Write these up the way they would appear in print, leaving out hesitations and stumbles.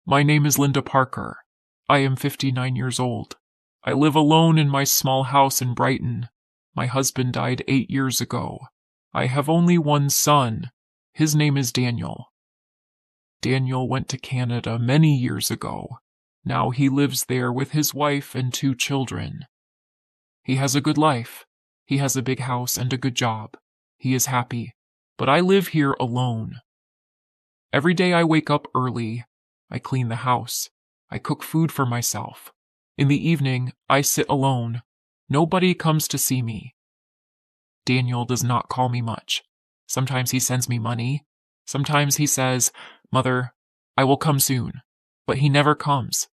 My name is Linda Parker. I am 59 years old. I live alone in my small house in Brighton. My husband died 8 years ago. I have only one son. His name is Daniel. Daniel went to Canada many years ago. Now he lives there with his wife and 2 children. He has a good life. He has a big house and a good job. He is happy, but I live here alone. Every day I wake up early. I clean the house. I cook food for myself. In the evening, I sit alone. Nobody comes to see me. Daniel does not call me much. Sometimes he sends me money. Sometimes he says, "Mother, I will come soon," but he never comes.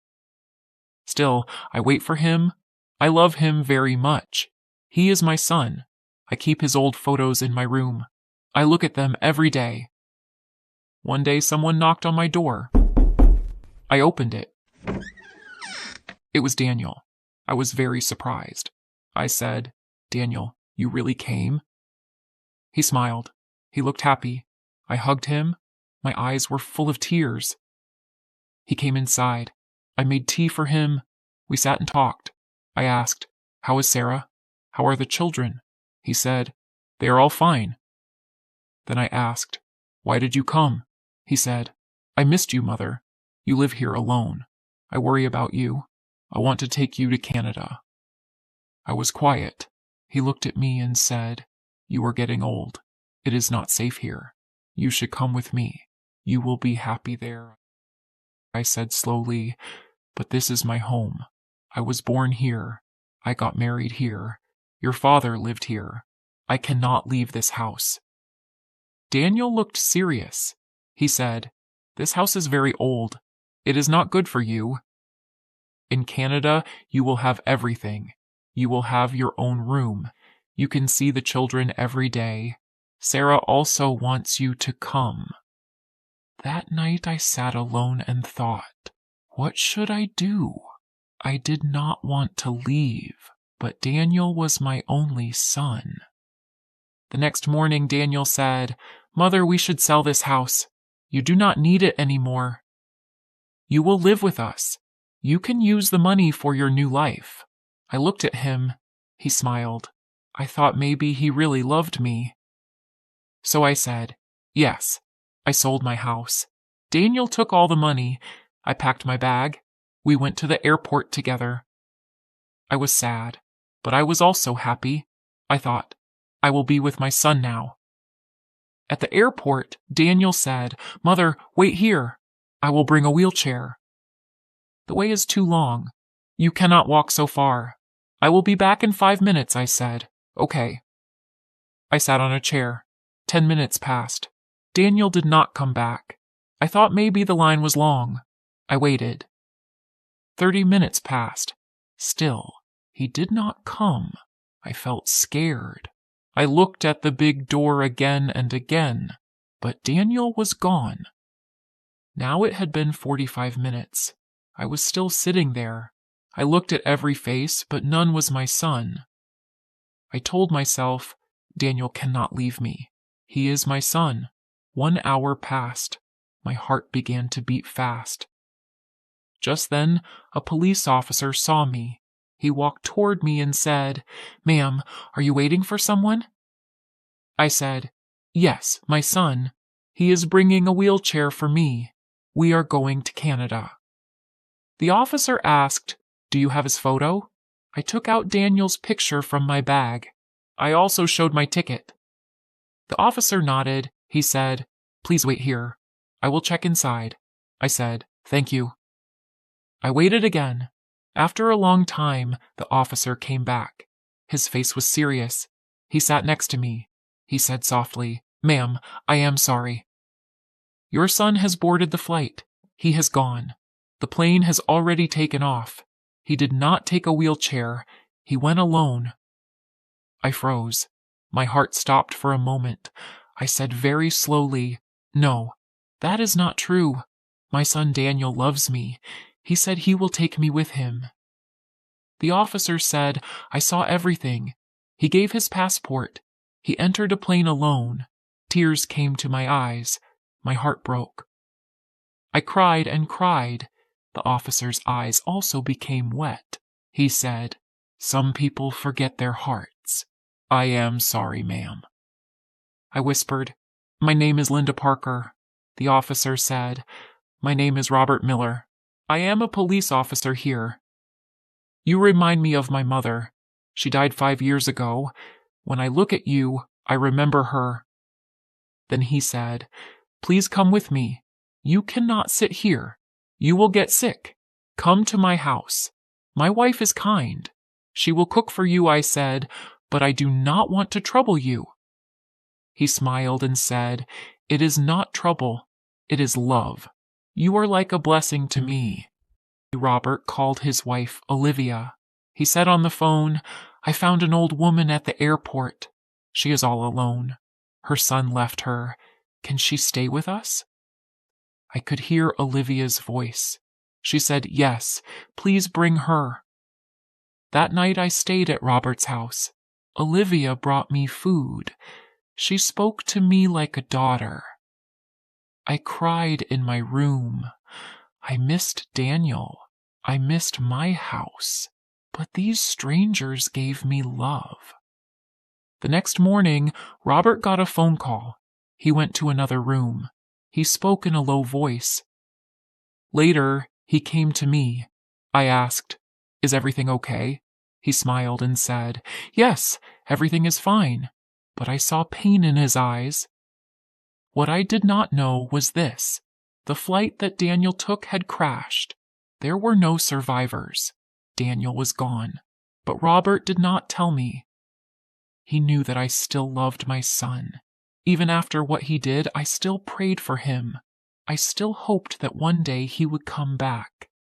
Still, I wait for him. I love him very much. He is my son. I keep his old photos in my room. I look at them every day. One day someone knocked on my door. I opened it. It was Daniel. I was very surprised. I said, "Daniel, you really came?" He smiled. He looked happy. I hugged him. My eyes were full of tears. He came inside. I made tea for him. We sat and talked. I asked, "How is Sarah? How are the children?" He said, "They are all fine." Then I asked, "Why did you come?" He said, "I missed you, Mother. You live here alone. I worry about you. I want to take you to Canada." I was quiet. He looked at me and said, "You are getting old. It is not safe here. You should come with me. You will be happy there." I said slowly, "But this is my home. I was born here. I got married here. Your father lived here. I cannot leave this house." Daniel looked serious. He said, "This house is very old. It is not good for you. In Canada, you will have everything. You will have your own room. You can see the children every day. Sarah also wants you to come." That night I sat alone and thought, what should I do? I did not want to leave, but Daniel was my only son. The next morning, Daniel said, "Mother, we should sell this house. You do not need it anymore. You will live with us. You can use the money for your new life." I looked at him. He smiled. I thought maybe he really loved me. So I said, "Yes." I sold my house. Daniel took all the money. I packed my bag. We went to the airport together. I was sad, but I was also happy. I thought, I will be with my son now. At the airport, Daniel said, "Mother, wait here. I will bring a wheelchair." "The way is too long. You cannot walk so far. I will be back in 5 minutes," I said. "Okay." I sat on a chair. 10 minutes passed. Daniel did not come back. I thought maybe the line was long. I waited. 30 minutes passed. Still, he did not come. I felt scared. I looked at the big door again and again, but Daniel was gone. Now it had been 45 minutes. I was still sitting there. I looked at every face, but none was my son. I told myself, Daniel cannot leave me. He is my son. 1 hour passed. My heart began to beat fast. Just then, a police officer saw me. He walked toward me and said, "Ma'am, are you waiting for someone?" I said, "Yes, my son. He is bringing a wheelchair for me. We are going to Canada." The officer asked, "Do you have his photo?" I took out Daniel's picture from my bag. I also showed my ticket. The officer nodded. He said, "Please wait here. I will check inside." I said, "Thank you." I waited again. After a long time, the officer came back. His face was serious. He sat next to me. He said softly, "Ma'am, I am sorry. Your son has boarded the flight. He has gone. The plane has already taken off. He did not take a wheelchair. He went alone." I froze. My heart stopped for a moment. I said very slowly, "No, that is not true. My son Daniel loves me. He said he will take me with him." The officer said, "I saw everything. He gave his passport. He entered a plane alone." Tears came to my eyes. My heart broke. I cried and cried. The officer's eyes also became wet. He said, "Some people forget their hearts. I am sorry, ma'am." I whispered, "My name is Linda Parker." The officer said, "My name is Robert Miller. I am a police officer here. You remind me of my mother. She died 5 years ago. When I look at you, I remember her." Then he said, "Please come with me. You cannot sit here. You will get sick. Come to my house. My wife is kind. She will cook for you," I said, "but I do not want to trouble you." He smiled and said, "It is not trouble. It is love. You are like a blessing to me." Robert called his wife Olivia. He said on the phone, "I found an old woman at the airport. She is all alone. Her son left her. Can she stay with us?" I could hear Olivia's voice. She said, "Yes, please bring her." That night I stayed at Robert's house. Olivia brought me food. She spoke to me like a daughter. I cried in my room. I missed Daniel. I missed my house. But these strangers gave me love. The next morning, Robert got a phone call. He went to another room. He spoke in a low voice. Later, he came to me. I asked, "Is everything okay?" He smiled and said, "Yes, everything is fine." But I saw pain in his eyes. What I did not know was this. The flight that Daniel took had crashed. There were no survivors. Daniel was gone. But Robert did not tell me. He knew that I still loved my son. Even after what he did, I still prayed for him. I still hoped that one day he would come back.